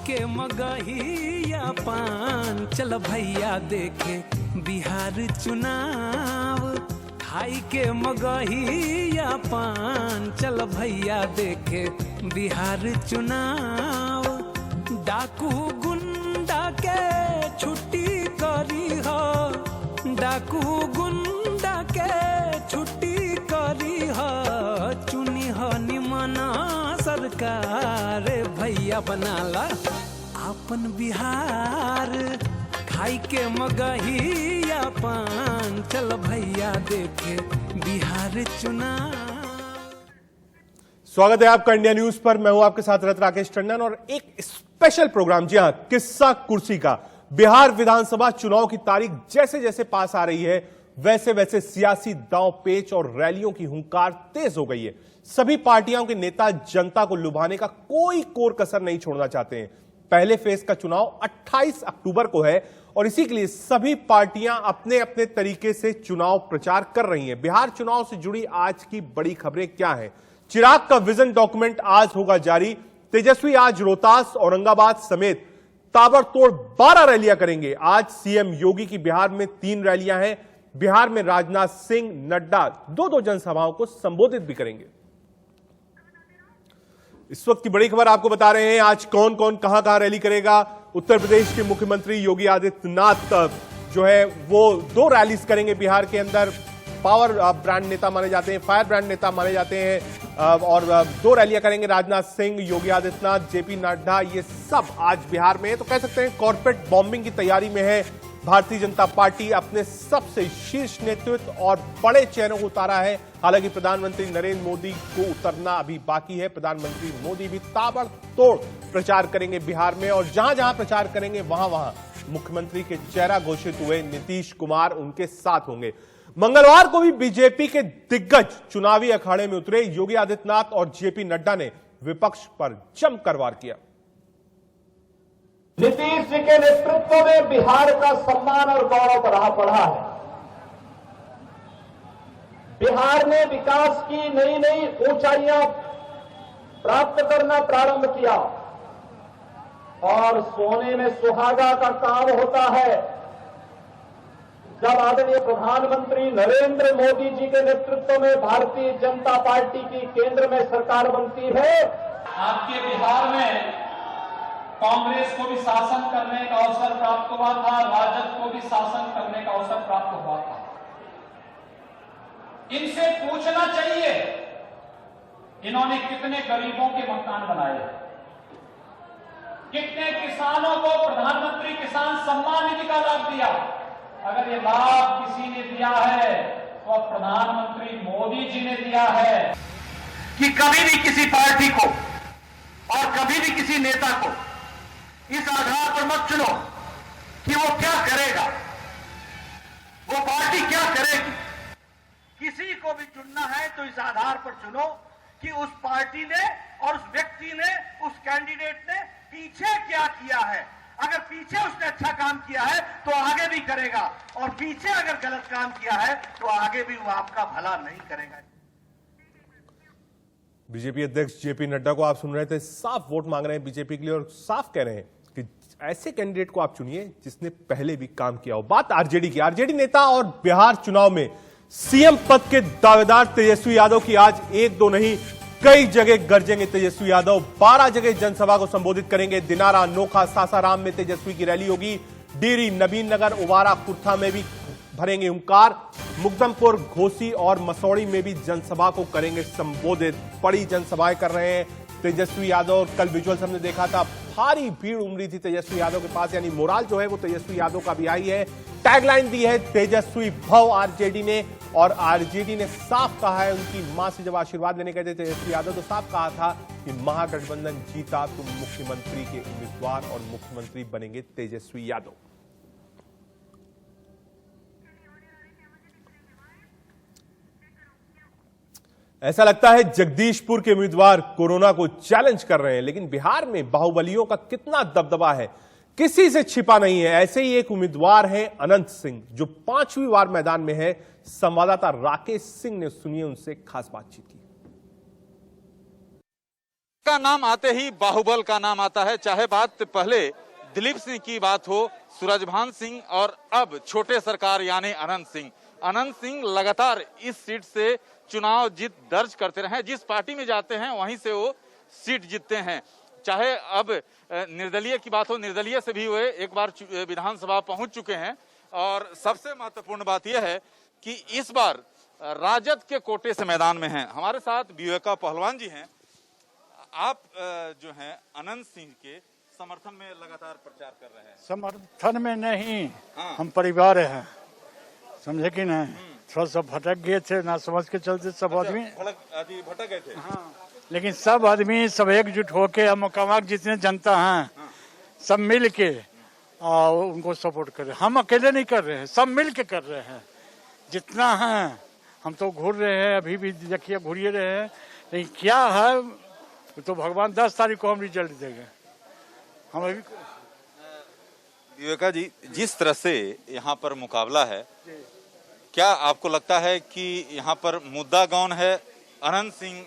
के मगहिया पान, चल भैया देखे बिहार चुनाव। खाई के मगहिया पान, चल भैया देखे बिहार चुनाव। डाकू गुंडा के छुट्टी करी हो, डाकू गुंडा के छुट्टी करी हो। चुनी हो निमन सरकार, भैया बनाला अपन बिहार। खाई के मगहिया पान, चल भैया देखे बिहार चुनाव। स्वागत है आपका इंडिया न्यूज पर। मैं हूं आपके साथ रत राकेश टंडन और एक स्पेशल प्रोग्राम, जी हां, किस्सा कुर्सी का। बिहार विधानसभा चुनाव की तारीख जैसे जैसे पास आ रही है, वैसे वैसे सियासी दांव पेच और रैलियों की हुंकार तेज हो गई है। सभी पार्टियों के नेता जनता को लुभाने का कोई कोर कसर नहीं छोड़ना चाहते हैं। पहले फेज का चुनाव 28 अक्टूबर को है और इसी के लिए सभी पार्टियां अपने अपने तरीके से चुनाव प्रचार कर रही हैं। बिहार चुनाव से जुड़ी आज की बड़ी खबरें क्या हैं? चिराग का विजन डॉक्यूमेंट आज होगा जारी। तेजस्वी आज रोहतास, औरंगाबाद समेत ताबड़तोड़ 12 रैलियां करेंगे। आज सीएम योगी की बिहार में 3 रैलियां हैं। बिहार में राजनाथ सिंह, नड्डा 2-2 जनसभाओं को संबोधित भी करेंगे। इस वक्त की बड़ी खबर आपको बता रहे हैं, आज कौन कौन कहां कहां रैली करेगा। उत्तर प्रदेश के मुख्यमंत्री योगी आदित्यनाथ जो है वो 2 रैलीज करेंगे बिहार के अंदर। पावर ब्रांड नेता माने जाते हैं, फायर ब्रांड नेता माने जाते हैं और 2 रैलियां करेंगे राजनाथ सिंह, योगी आदित्यनाथ, जेपी नड्डा। ये सब आज बिहार में है। तो कह सकते हैं कॉर्पोरेट बॉम्बिंग की तैयारी में है भारतीय जनता पार्टी। अपने सबसे शीर्ष नेतृत्व और बड़े चेहरों को उतारा है। हालांकि प्रधानमंत्री नरेंद्र मोदी को उतरना अभी बाकी है। प्रधानमंत्री मोदी भी ताबड़तोड़ प्रचार करेंगे बिहार में और जहां जहां प्रचार करेंगे वहां वहां मुख्यमंत्री के चेहरा घोषित हुए नीतीश कुमार उनके साथ होंगे। मंगलवार को भी बीजेपी के दिग्गज चुनावी अखाड़े में उतरे। योगी आदित्यनाथ और जेपी नड्डा ने विपक्ष पर जमकर वार किया। नीतीश जी के नेतृत्व में बिहार का सम्मान और गौरव बढ़ा है। बिहार ने विकास की नई नई ऊंचाइयां प्राप्त करना प्रारंभ किया और सोने में सुहागा का काम होता है जब आदरणीय प्रधानमंत्री नरेंद्र मोदी जी के नेतृत्व में भारतीय जनता पार्टी की केंद्र में सरकार बनती है। आपके बिहार में कांग्रेस को भी शासन करने का अवसर प्राप्त हुआ था, राजद को भी शासन करने का अवसर प्राप्त हुआ था। इनसे पूछना चाहिए इन्होंने कितने गरीबों के मकान बनाए, कितने किसानों को प्रधानमंत्री किसान सम्मान निधि का लाभ दिया। अगर ये लाभ किसी ने दिया है तो अब प्रधानमंत्री मोदी जी ने दिया है। कि कभी भी किसी पार्टी को और कभी भी किसी नेता को इस आधार पर मत चुनो कि वो क्या करेगा, वो पार्टी क्या करेगी। किसी को भी चुनना है तो इस आधार पर चुनो कि उस पार्टी ने और उस व्यक्ति ने, उस कैंडिडेट ने पीछे क्या किया है। अगर पीछे उसने अच्छा काम किया है तो आगे भी करेगा और पीछे अगर गलत काम किया है तो आगे भी वो आपका भला नहीं करेगा। बीजेपी अध्यक्ष जेपी नड्डा को आप सुन रहे थे, साफ वोट मांग रहे हैं बीजेपी के लिए और साफ कह रहे हैं कि ऐसे कैंडिडेट को आप चुनिए जिसने पहले भी काम किया हो। बात आरजेडी की। आरजेडी नेता और बिहार चुनाव में सीएम पद के दावेदार तेजस्वी यादव की आज 1-2 नहीं कई जगह गरजेंगे तेजस्वी यादव। 12 जगह जनसभा को संबोधित करेंगे। दिनारा, नोखा, सासाराम में तेजस्वी की रैली होगी। डिहरी, नवीन नगर, उवारा, कुर्था में भी भरेंगे हुंकार। मुकदमपुर, घोसी और मसौड़ी में भी जनसभा को करेंगे संबोधित। बड़ी जनसभाएं कर रहे हैं तेजस्वी यादव। कल विजुअल्स हमने देखा था, भारी भीड़ उमड़ी थी तेजस्वी यादव के पास, यानी मोराल जो है वो तेजस्वी यादव का भी आई है। टैगलाइन दी है तेजस्वी भव आरजेडी ने और आरजेडी ने साफ कहा है, उनकी मां से जब आशीर्वाद लेने गए थे तेजस्वी यादव तो साफ कहा था कि महागठबंधन जीता तो मुख्यमंत्री के उम्मीदवार और मुख्यमंत्री बनेंगे तेजस्वी यादव। ऐसा लगता है जगदीशपुर के उम्मीदवार कोरोना को चैलेंज कर रहे हैं, लेकिन बिहार में बाहुबलियों का कितना दबदबा है किसी से छिपा नहीं है। ऐसे ही एक उम्मीदवार है अनंत सिंह, जो 5वीं बार मैदान में है। संवाददाता राकेश सिंह ने सुनिए उनसे खास बातचीत की। का नाम आते ही बाहुबल का नाम आता है। चाहे बात पहले दिलीप सिंह की बात हो, सूरजभान सिंह और अब छोटे सरकार यानी अनंत सिंह। अनंत सिंह लगातार इस सीट से चुनाव जीत दर्ज करते रहे। जिस पार्टी में जाते हैं वहीं से वो सीट जीतते हैं। चाहे अब निर्दलीय की बात हो, निर्दलीय से भी वे एक बार विधानसभा पहुंच चुके हैं। और सबसे महत्वपूर्ण बात यह है कि इस बार राजद के कोटे से मैदान में हैं। हमारे साथ विवेका पहलवान जी हैं। आप जो हैं अनंत सिंह के समर्थन में लगातार प्रचार कर रहे हैं। समर्थन में नहीं, हम परिवार हैं, समझे कि नहीं। थोड़ा सा भटक गए थे, ना समझ के चलते सब आदमी भटक गए थे। हाँ, लेकिन सब आदमी सब एकजुट होके हम कमाक जितने जनता हैं सब मिल के उनको सपोर्ट कर रहे हैं। हम अकेले नहीं कर रहे हैं, सब मिल के कर रहे हैं जितना है। हम तो घूर रहे हैं, अभी भी देखिए घूरिए रहे हैं, लेकिन क्या है तो भगवान 10 तारीख को हम रिजल्ट देंगे। हम अभी विवेका जी, जिस तरह से यहाँ पर मुकाबला है, क्या आपको लगता है कि यहाँ पर मुद्दा कौन है? अनंत सिंह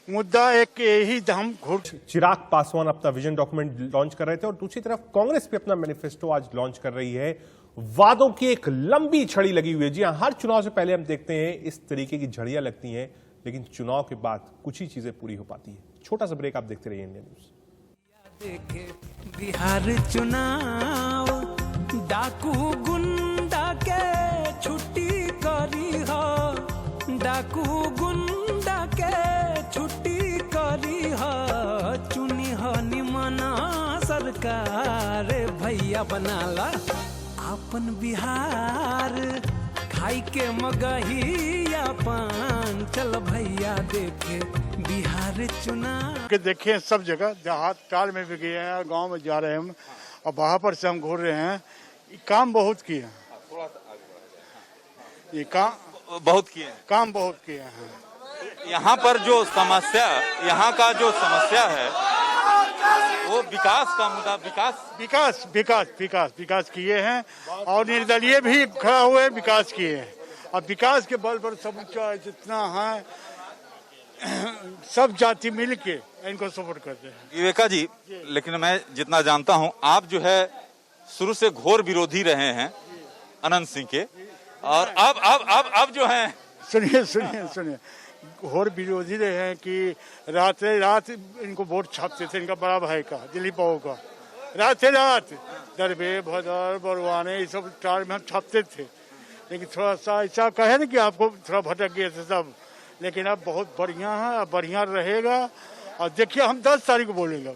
मुद्दा एक यही हम घूर। चिराग पासवान अपना विजन डॉक्यूमेंट लॉन्च कर रहे थे और दूसरी तरफ कांग्रेस भी अपना मैनिफेस्टो आज लॉन्च कर रही है। वादों की एक लंबी छड़ी लगी हुई है। जी हां, हर चुनाव से पहले हम देखते हैं इस तरीके की झड़ियां लगती हैं, लेकिन चुनाव के बाद कुछ ही चीजें पूरी हो पाती हैं। छोटा सा ब्रेक, आप देखते रहिए इंडिया न्यूज। देखे बिहार चुनाव, डाकू गुंडा के छुट्टी करी हो, डाकू गुंडा के छुट्टी करी हो, चुनी हो निमना सरकार, भैया बनाला अपन बिहार, खाई के मगहिया पान, चल भैया देखे बिहार चुनाव। के देखे सब जगह, देहात काल में भी गए हैं, गांव में जा रहे हैं हम, और वहां पर से हम घूर रहे हैं। काम बहुत किए हैं, ये काम बहुत किए हैं, काम बहुत किए हैं। यहाँ पर जो समस्या, यहाँ का जो समस्या है वो विकास का मुद्दा, विकास विकास विकास विकास किए हैं, और निर्दलीय भी खड़ा हुए विकास किए हैं। और विकास के बल पर समूचा जितना है सब जाति मिल के इनको सपोर्ट करते हैं। विवेका जी, लेकिन मैं जितना जानता हूँ आप जो है शुरू से घोर विरोधी रहे हैं अनंत सिंह के, और अब जो है सुनिए सुनिए सुनिए, घोर विरोधी रहे हैं कि रात रात इनको वोट छापते थे। इनका बड़ा भाई का, दिलीप बाबू का, रात दरबे भदर बरवाने ये सब टार में हम छापते थे। लेकिन थोड़ा सा ऐसा कहे ना कि आपको थोड़ा भटक गए थे सब, लेकिन अब बहुत बढ़िया है, अब बढ़िया रहेगा। और देखिए हम 10 तारीख को बोलेंगे।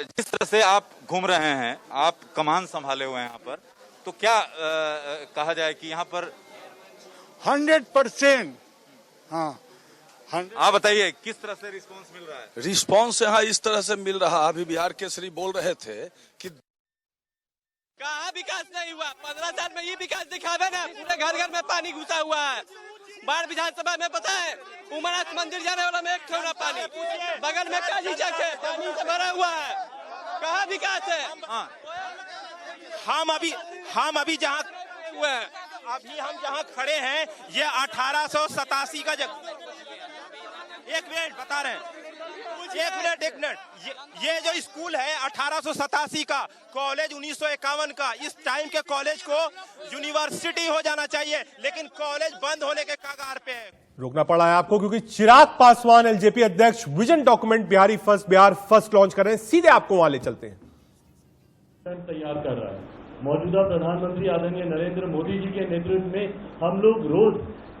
जिस तरह से आप घूम रहे हैं, आप कमान संभाले हुए हैं यहाँ पर, तो क्या कहा जाए कि यहाँ पर 100%, हाँ, आप बताइए किस तरह से रिस्पांस मिल रहा है? रिस्पांस यहाँ इस तरह से मिल रहा, अभी बिहार केसरी बोल रहे थे कि कहाँ विकास नहीं हुआ। 15 साल में ये विकास दिखावे ना, पूरे घर घर में पानी घुसा हुआ है। बाढ़ विधानसभा में पता है उमरनाथ मंदिर जाने वाला में एक ठोना पानी, बगल में काली चक है, पानी से भरा हुआ है। कहाँ विकास है? हम अभी जहाँ खड़े हैं ये 1887 का जगह। एक मिनट बता रहे हैं, एक मिनट ये जो स्कूल है 1887 का, कॉलेज 1951 का। इस टाइम के कॉलेज को यूनिवर्सिटी हो जाना चाहिए, लेकिन कॉलेज बंद होने के कगार पे है। रोकना पड़ा है आपको क्योंकि चिराग पासवान एलजेपी अध्यक्ष vision document Bihar first launch कर रहे हैं। सीधे आपको वहां ले चलते हैं। तैयार कर रहा है मौजूदा प्रधानमंत्री आदरणीय नरेंद्र मोदी जी के नेतृत्व में। हम लोग रोज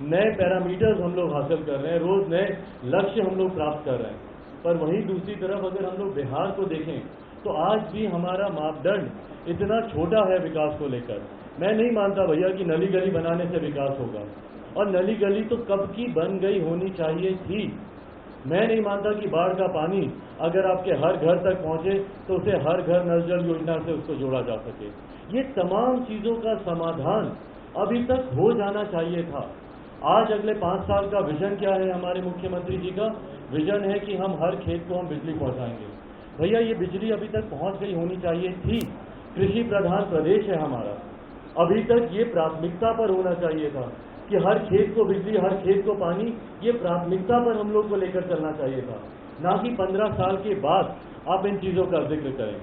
नए पैरामीटर्स हम लोग हासिल कर रहे हैं, रोज नए लक्ष्य हम लोग प्राप्त कर रहे हैं। पर वहीं दूसरी तरफ अगर हम लोग बिहार को देखें तो आज भी हमारा मापदंड इतना छोटा है विकास को लेकर। मैं नहीं मानता भैया कि नली गली बनाने से विकास होगा, और नली गली तो कब की बन गई होनी चाहिए थी। मैं नहीं मानता कि बाढ़ का पानी अगर आपके हर घर तक पहुंचे तो उसे हर घर नल जल योजना से उसको जोड़ा जा सके। ये तमाम चीजों का समाधान अभी तक हो जाना चाहिए था। आज अगले 5 साल का विजन क्या है हमारे मुख्यमंत्री जी का? विजन है कि हम हर खेत को हम बिजली पहुंचाएंगे। भैया ये बिजली अभी तक पहुंच गई होनी चाहिए थी। कृषि प्रधान प्रदेश है हमारा, अभी तक ये प्राथमिकता पर होना चाहिए था। कि हर खेत को बिजली, हर खेत को पानी, ये प्राथमिकता पर हम लोग को लेकर चलना चाहिए था, ना कि 15 साल के बाद आप इन चीजों का जिक्र करें।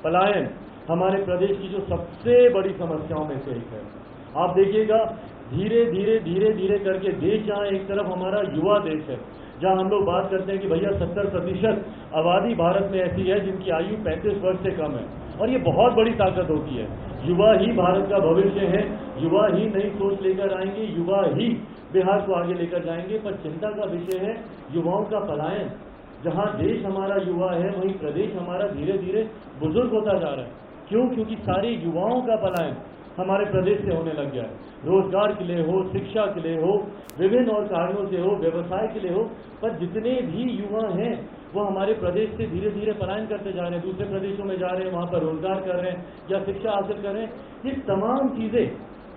पलायन हमारे प्रदेश की जो सबसे बड़ी समस्याओं में से एक है। आप देखिएगा धीरे धीरे धीरे धीरे करके देश, जहां एक तरफ हमारा युवा देश है, जहां हम लोग बात करते हैं कि भैया 70% आबादी भारत में ऐसी है जिनकी आयु 35 वर्ष से कम है, और ये बहुत बड़ी ताकत होती है। युवा ही भारत का भविष्य है, युवा ही नई सोच लेकर आएंगे, युवा ही बिहार को आगे लेकर जाएंगे। पर चिंता का विषय है युवाओं का पलायन। जहां देश हमारा युवा है, वहीं प्रदेश हमारा धीरे धीरे बुजुर्ग होता जा रहा है। क्यों? क्योंकि सारे युवाओं का पलायन हमारे प्रदेश से होने लग गया है। रोजगार के लिए हो, शिक्षा के लिए हो, विभिन्न और कारणों से हो, व्यवसाय के लिए हो, पर जितने भी युवा हैं वो हमारे प्रदेश से धीरे धीरे पलायन करते जा रहे हैं, दूसरे प्रदेशों में जा रहे हैं, वहां पर रोजगार कर रहे हैं या शिक्षा हासिल कर रहे हैं। ये तमाम चीजें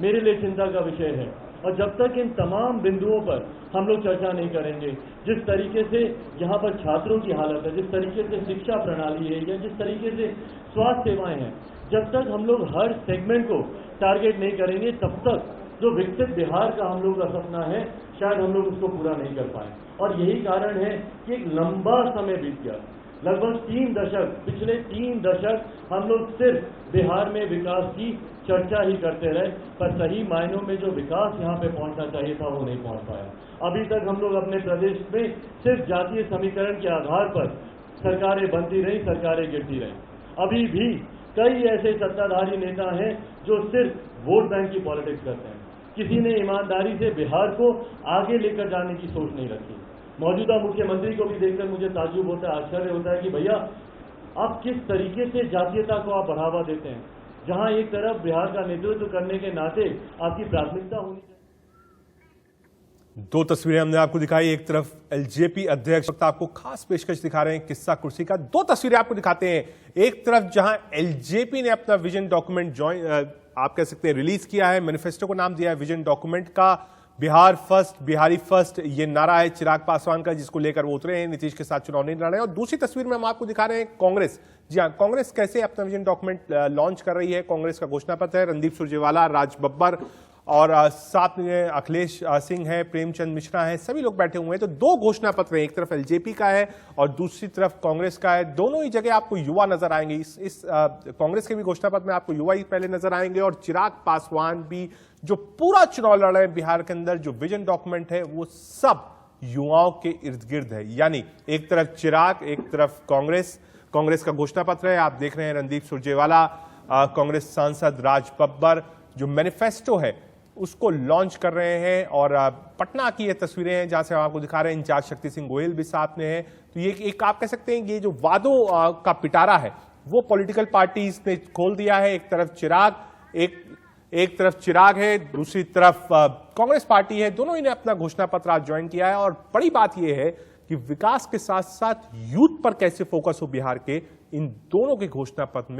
मेरे लिए चिंता का विषय है, और जब तक इन तमाम बिंदुओं पर हम लोग चर्चा नहीं करेंगे, जिस तरीके से यहाँ पर छात्रों की हालत है, जिस तरीके से शिक्षा प्रणाली है, या जिस तरीके से स्वास्थ्य सेवाएं हैं, जब तक हम लोग हर सेगमेंट को टारगेट नहीं करेंगे, तब तक जो विकसित बिहार का हम लोग का सपना है, शायद हम लोग उसको पूरा नहीं कर पाए। और यही कारण है कि एक लंबा समय बीत गया, लगभग 3 दशक, पिछले 3 दशक हम लोग सिर्फ बिहार में विकास की चर्चा ही करते रहे, पर सही मायनों में जो विकास यहाँ पे पहुंचना चाहिए था वो नहीं पहुंच पाया। अभी तक हम लोग अपने प्रदेश में सिर्फ जातीय समीकरण के आधार पर सरकारें बनती रही, सरकारें गिरती रही। अभी भी कई ऐसे सत्ताधारी नेता हैं जो सिर्फ वोट बैंक की पॉलिटिक्स करते हैं। किसी ने ईमानदारी से बिहार को आगे लेकर जाने की सोच नहीं रखी। मौजूदा मुख्यमंत्री को भी देखकर मुझे ताज्जुब होता है, आश्चर्य होता है कि भैया आप किस तरीके से जातीयता को आप बढ़ावा देते हैं, जहां एक तरफ बिहार का नेतृत्व करने के नाते आपकी प्राथमिकता होनी चाहिए। 2 तस्वीरें हमने आपको दिखाई, एक तरफ एलजेपी अध्यक्ष वक्त आपको खास पेशकश दिखा रहे हैं किस्सा कुर्सी का। 2 तस्वीरें आपको दिखाते हैं, एक तरफ जहां एलजेपी ने अपना विजन डॉक्यूमेंट आप कह सकते हैं रिलीज किया है, मैनिफेस्टो को नाम दिया है विजन डॉक्यूमेंट का, बिहार फर्स्ट, बिहारी फर्स्ट, ये नारा है चिराग पासवान का, जिसको लेकर वो उतरे हैं नीतीश के साथ चुनाव नहीं लड़ रहे हैं। और दूसरी तस्वीर में हम आपको दिखा रहे हैं कांग्रेस। जी हाँ, कांग्रेस कैसे अपना विजन डॉक्यूमेंट लॉन्च कर रही है। कांग्रेस का घोषणा पत्र है, रणदीप सुरजेवाला, राज बब्बर और साथ में अखिलेश सिंह है, प्रेमचंद मिश्रा है, सभी लोग बैठे हुए हैं। तो 2 घोषणा पत्र हैं, एक तरफ एलजेपी का है और दूसरी तरफ कांग्रेस का है। दोनों ही जगह आपको युवा नजर आएंगे। इस कांग्रेस के भी घोषणा पत्र में आपको युवा ही पहले नजर आएंगे, और चिराग पासवान भी जो पूरा चुनाव लड़ रहे हैं बिहार के अंदर, जो विजन डॉक्यूमेंट है वो सब युवाओं के इर्द गिर्द है। यानी एक तरफ चिराग, एक तरफ कांग्रेस का घोषणा पत्र है। आप देख रहे हैं रणदीप सुरजेवाला, कांग्रेस सांसद राज बब्बर जो मैनिफेस्टो है उसको लॉन्च कर रहे हैं। और पटना की ये तस्वीरें हैं जहां से हम आपको दिखा रहे हैं, इंचार्ज शक्ति सिंह गोयल भी साथ में है। तो ये एक आप कह सकते हैं ये जो वादों का पिटारा है वो पॉलिटिकल पार्टीज ने खोल दिया है। एक तरफ चिराग है, दूसरी तरफ कांग्रेस पार्टी है। दोनों ही ने अपना घोषणा पत्र आज ज्वाइन किया है। और बड़ी बात यह है कि विकास के साथ साथ यूथ पर कैसे फोकस हो बिहार के, इन दोनों के घोषणा पत्र में